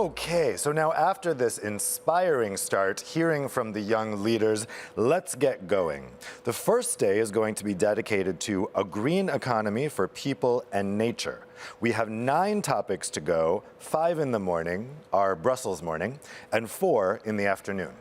Okay, so now after this inspiring start, hearing from the young leaders, let's get going. The first day is going to be dedicated to a green economy for people and nature. We have 9 topics to go, 5 in the morning, our Brussels morning, and 4 in the afternoon.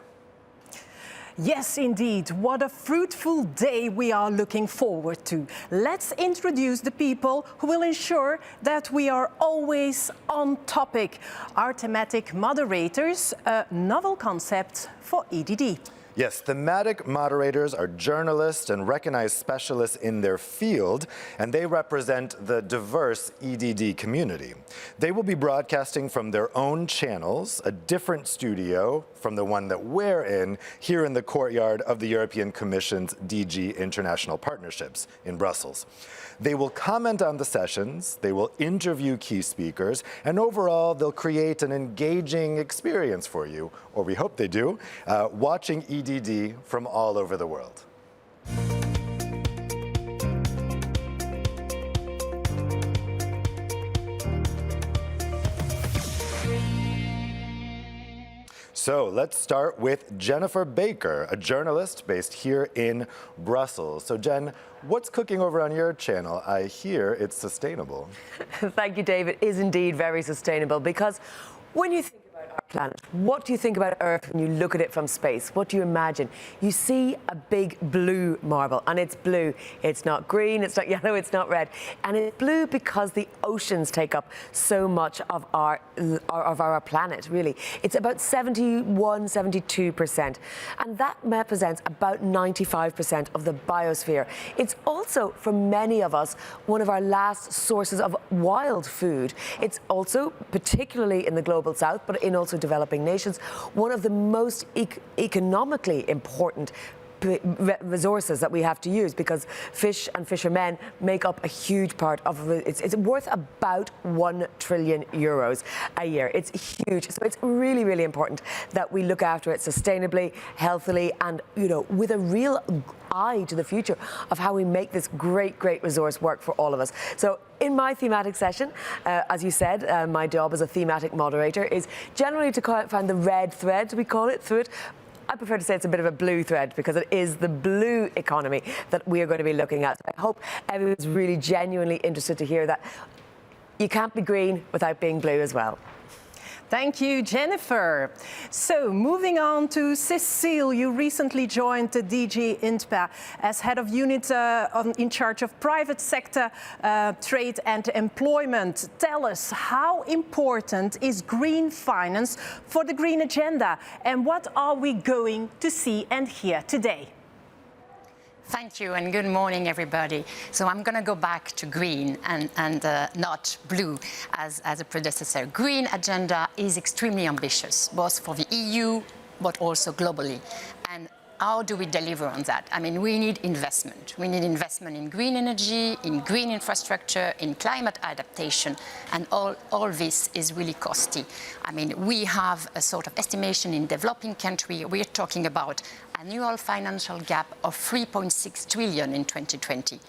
Yes, indeed. What a fruitful day we are looking forward to. Let's introduce the people who will ensure that we are always on topic. Our thematic moderators, a novel concept for EDD. Yes, thematic moderators are journalists and recognized specialists in their field, and they represent the diverse EDD community. They will be broadcasting from their own channels, a different studio from the one that we're in, here in the courtyard of the European Commission's DG International Partnerships in Brussels. They will comment on the sessions, they will interview key speakers, and overall they'll create an engaging experience for you, or we hope they do, watching EDD from all over the world. So let's start with Jennifer Baker, a journalist based here in Brussels. So Jen, what's cooking over on your channel? I hear it's sustainable. Thank you, David. It is indeed very sustainable because when you think about our planet, what do you think about Earth when you look at it from space? What do you imagine? You see a big blue marble, and it's blue. It's not green, it's not yellow, it's not red. And it's blue because the oceans take up so much of our planet, really. It's about 71, 72%. And that represents about 95% of the biosphere. It's also, for many of us, one of our last sources of wild food. It's also, particularly in the global south, but in also developing nations, one of the most economically important resources that we have to use, because fish and fishermen make up a huge part of it. It's worth about 1 trillion euros a year. It's huge. So it's really, really important that we look after it sustainably, healthily, and, you know, with a real eye to the future of how we make this great, great resource work for all of us. So in my thematic session, as you said, my job as a thematic moderator is generally to find the red thread, we call it, through it. I prefer to say it's a bit of a blue thread because it is the blue economy that we are going to be looking at. I hope everyone's really genuinely interested to hear that you can't be green without being blue as well. Thank you, Jennifer. So, moving on to Cécile, you recently joined the DG INTPA as head of unit in charge of private sector trade and employment. Tell us, how important is green finance for the green agenda, and what are we going to see and hear today? Thank you, and good morning, everybody. So I'm going to go back to green and not blue as a predecessor. Green agenda is extremely ambitious, both for the EU, but also globally. And how do we deliver on that? I mean, we need investment. We need investment in green energy, in green infrastructure, in climate adaptation, and all this is really costly. I mean, we have a sort of estimation in developing countries. We're talking about annual financial gap of 3.6 trillion in 2020.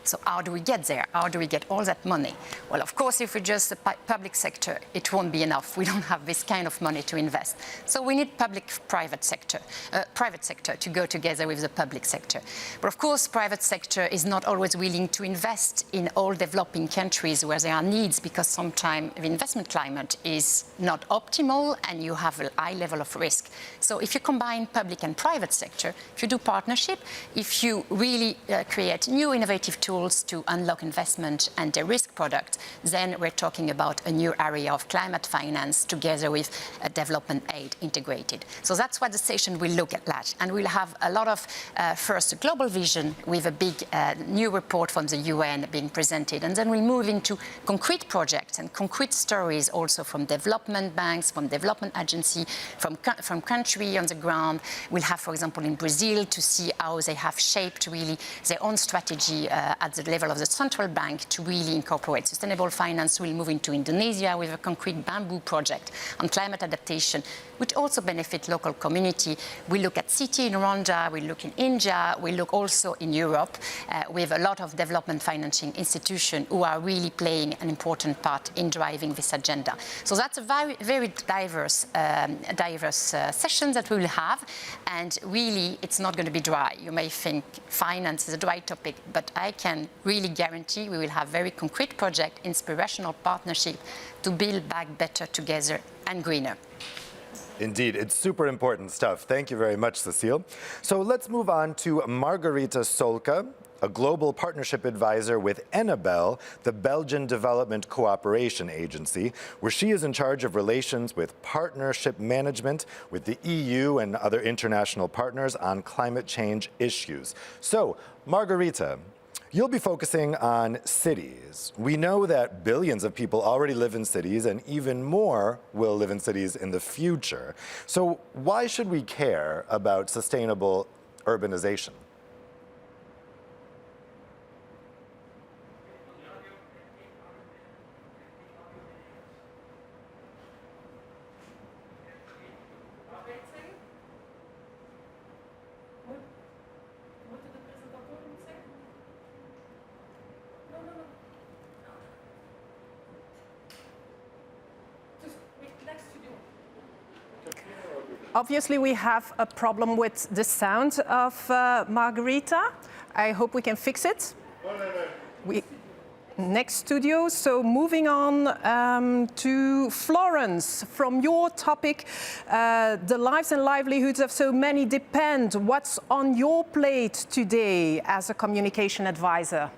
So how do we get there? How do we get all that money? Well, of course, if we just the public sector, it won't be enough. We don't have this kind of money to invest. So we need private sector to go together with the public sector. But of course, private sector is not always willing to invest in all developing countries where there are needs, because sometimes the investment climate is not optimal and you have a high level of risk. So if you combine public and private sector, if you do partnership, if you really create new innovative tools to unlock investment and the risk product, then we're talking about a new area of climate finance together with development aid integrated. So that's what the session will look at that. And we'll have a lot of, first, a global vision with a big new report from the UN being presented. And then we'll move into concrete projects and concrete stories also from development banks, from development agency, from country on the ground. We'll have, for example, in Brazil to see how they have shaped really their own strategy at the level of the central bank to really incorporate. Sustainable finance will move into Indonesia with a concrete bamboo project on climate adaptation, which also benefit local community. We look at city in Rwanda, we look in India, we look also in Europe with a lot of development financing institutions who are really playing an important part in driving this agenda. So that's a very diverse session that we will have, and really it's not going to be dry. You may think finance is a dry topic, but I can really guarantee we will have very concrete project, inspirational partnership to build back better together and greener. Indeed, it's super important stuff. Thank you very much, Cécile. So let's move on to Margherita SOLCA, a global partnership advisor with Enabel, the Belgian Development Cooperation Agency, where she is in charge of relations with partnership management with the EU and other international partners on climate change issues. So, Margherita, you'll be focusing on cities. We know that billions of people already live in cities, and even more will live in cities in the future. So why should we care about sustainable urbanization? Obviously, we have a problem with the sound of Margherita. I hope we can fix it. Next studio. So moving on to Florence. From your topic, the lives and livelihoods of so many depend. What's on your plate today as a communication advisor?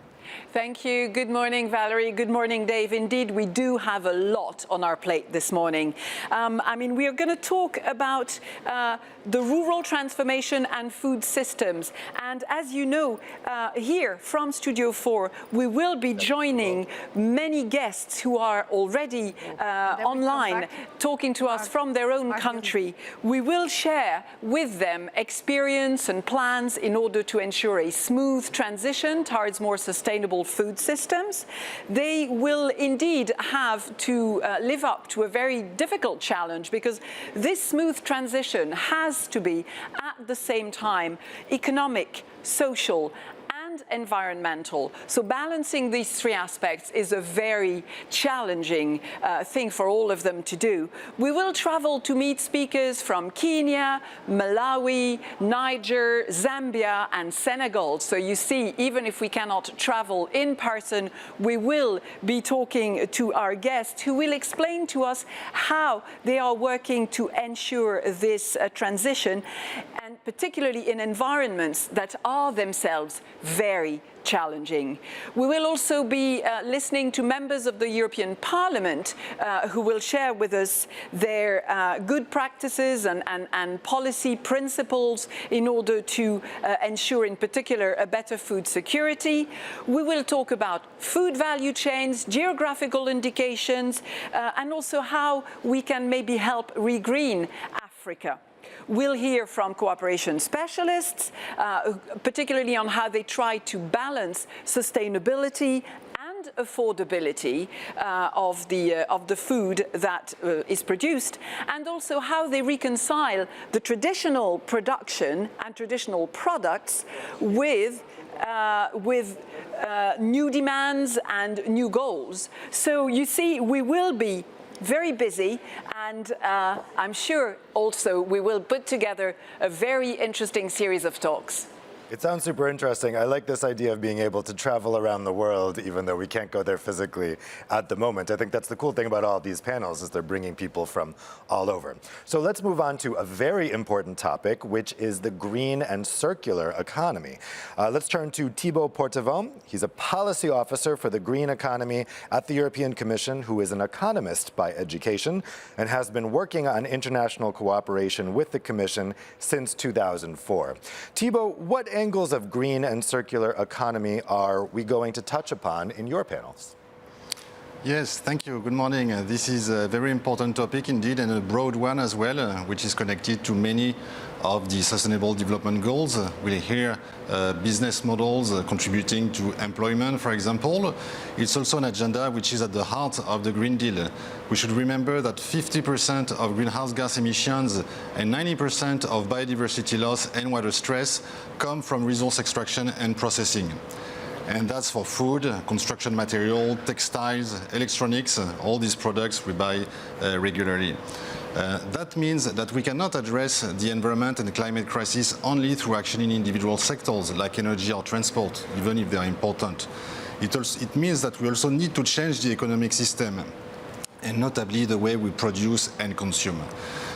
Thank you. Good morning, Valerie. Good morning, Dave. Indeed, we do have a lot on our plate this morning. We are going to talk about the rural transformation and food systems. And as you know, here from Studio 4, we will be joining many guests who are already online, talking to us from their own country. We will share with them experience and plans in order to ensure a smooth transition towards more sustainable food systems. They will indeed have to live up to a very difficult challenge, because this smooth transition has to be at the same time economic, social, and environmental. So balancing these three aspects is a very challenging thing for all of them to do. We will travel to meet speakers from Kenya, Malawi, Niger, Zambia, and Senegal. So you see, even if we cannot travel in person, we will be talking to our guests who will explain to us how they are working to ensure this transition, and particularly in environments that are themselves very challenging. We will also be listening to members of the European Parliament who will share with us their good practices and policy principles in order to ensure, in particular, a better food security. We will talk about food value chains, geographical indications, and also how we can maybe help regreen Africa. We'll hear from cooperation specialists, particularly on how they try to balance sustainability and affordability of the food that is produced, and also how they reconcile the traditional production and traditional products with new demands and new goals. So you see, we will be very busy, and I'm sure also we will put together a very interesting series of talks. It sounds super interesting. I like this idea of being able to travel around the world, even though we can't go there physically at the moment. I think that's the cool thing about all these panels, is they're bringing people from all over. So let's move on to a very important topic, which is the green and circular economy. Let's turn to Thibaut PORTEVIN. He's a policy officer for the green economy at the European Commission, who is an economist by education and has been working on international cooperation with the Commission since 2004. Thibaut, what angles of green and circular economy are we going to touch upon in your panels? Yes, thank you. Good morning. This is a very important topic indeed, and a broad one as well, which is connected to many of the Sustainable Development Goals. We'll hear business models contributing to employment, for example. It's also an agenda which is at the heart of the Green Deal. We should remember that 50% of greenhouse gas emissions and 90% of biodiversity loss and water stress come from resource extraction and processing. And that's for food, construction material, textiles, electronics, all these products we buy regularly. That means that we cannot address the environment and the climate crisis only through action in individual sectors like energy or transport, even if they are important. It means that we also need to change the economic system, and notably the way we produce and consume.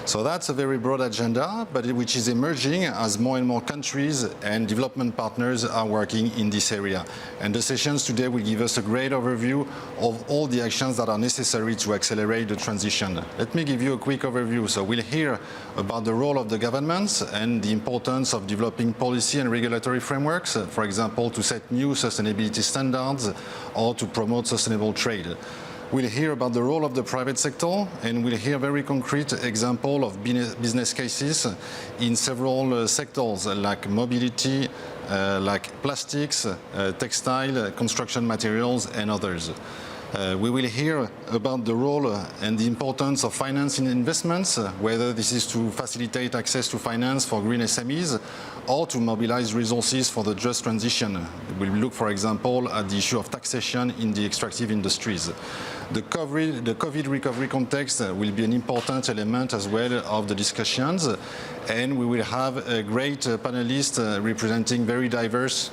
So that's a very broad agenda, but which is emerging as more and more countries and development partners are working in this area. And the sessions today will give us a great overview of all the actions that are necessary to accelerate the transition. Let me give you a quick overview. So we'll hear about the role of the governments and the importance of developing policy and regulatory frameworks, for example, to set new sustainability standards or to promote sustainable trade. We'll hear about the role of the private sector, and we'll hear very concrete example of business cases in several sectors like mobility, like plastics, textile, construction materials, and others. We will hear about the role and the importance of finance in investments, whether this is to facilitate access to finance for green SMEs or to mobilize resources for the just transition. We'll look, for example, at the issue of taxation in the extractive industries. The COVID recovery context will be an important element as well of the discussions, and we will have a great panelist representing very diverse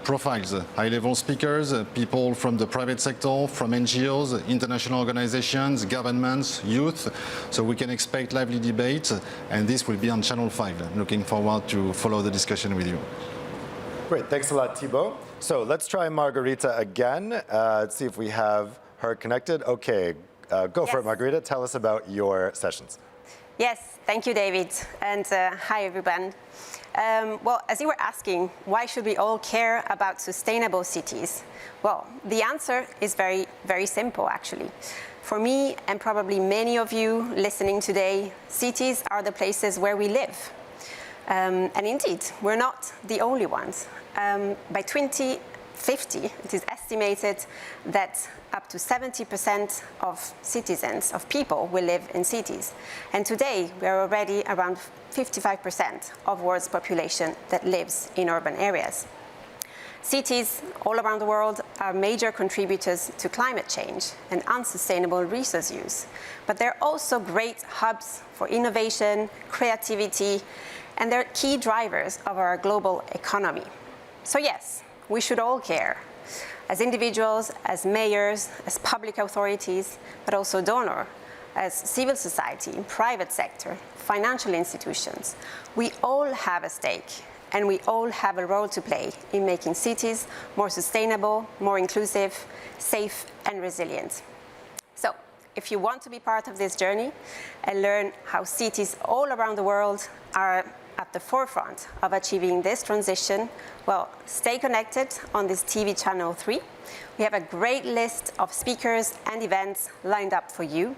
profiles, high-level speakers, people from the private sector, from NGOs, international organizations, governments, youth. So we can expect lively debate, and this will be on Channel 5. Looking forward to follow the discussion with you. Great, thanks a lot, Thibaut. So let's try Margherita again. Let's see if we have her connected. Okay, go for it, Margherita. Tell us about your sessions. Yes, thank you, David, and hi, everyone. Well, as you were asking, why should we all care about sustainable cities? Well, the answer is very, very simple, actually. For me, and probably many of you listening today, cities are the places where we live. And indeed, we're not the only ones. By 2050, it is estimated that up to 70% of citizens, of people, will live in cities. And today, we are already around 55% of the world's population that lives in urban areas. Cities all around the world are major contributors to climate change and unsustainable resource use. But they're also great hubs for innovation, creativity, and they're key drivers of our global economy. So yes, we should all care. As individuals, as mayors, as public authorities, but also donors, as civil society, private sector, financial institutions. We all have a stake, and we all have a role to play in making cities more sustainable, more inclusive, safe, and resilient. So, if you want to be part of this journey and learn how cities all around the world are at the forefront of achieving this transition, well, stay connected on this TV channel 3. We have a great list of speakers and events lined up for you,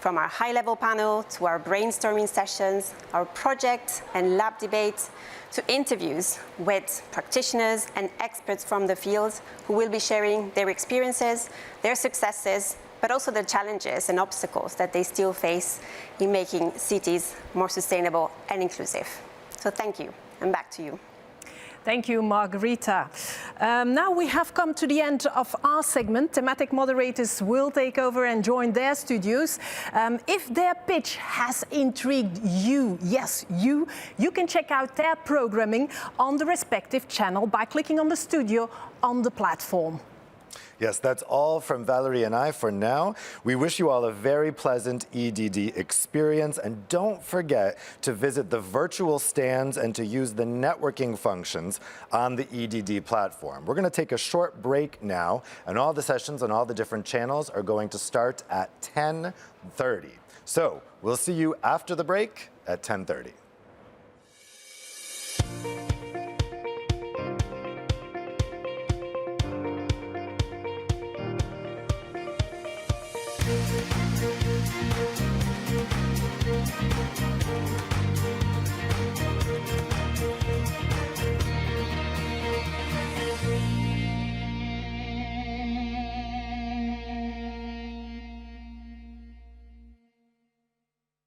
from our high-level panel to our brainstorming sessions, our project and lab debates, to interviews with practitioners and experts from the field who will be sharing their experiences, their successes, but also the challenges and obstacles that they still face in making cities more sustainable and inclusive. So thank you, and back to you. Thank you, Margherita. Now we have come to the end of our segment. Thematic moderators will take over and join their studios. If their pitch has intrigued you, yes, you can check out their programming on the respective channel by clicking on the studio on the platform. Yes, that's all from Valérie and I for now. We wish you all a very pleasant EDD experience, and don't forget to visit the virtual stands and to use the networking functions on the EDD platform. We're going to take a short break now, and all the sessions on all the different channels are going to start at 10:30. So we'll see you after the break at 10:30.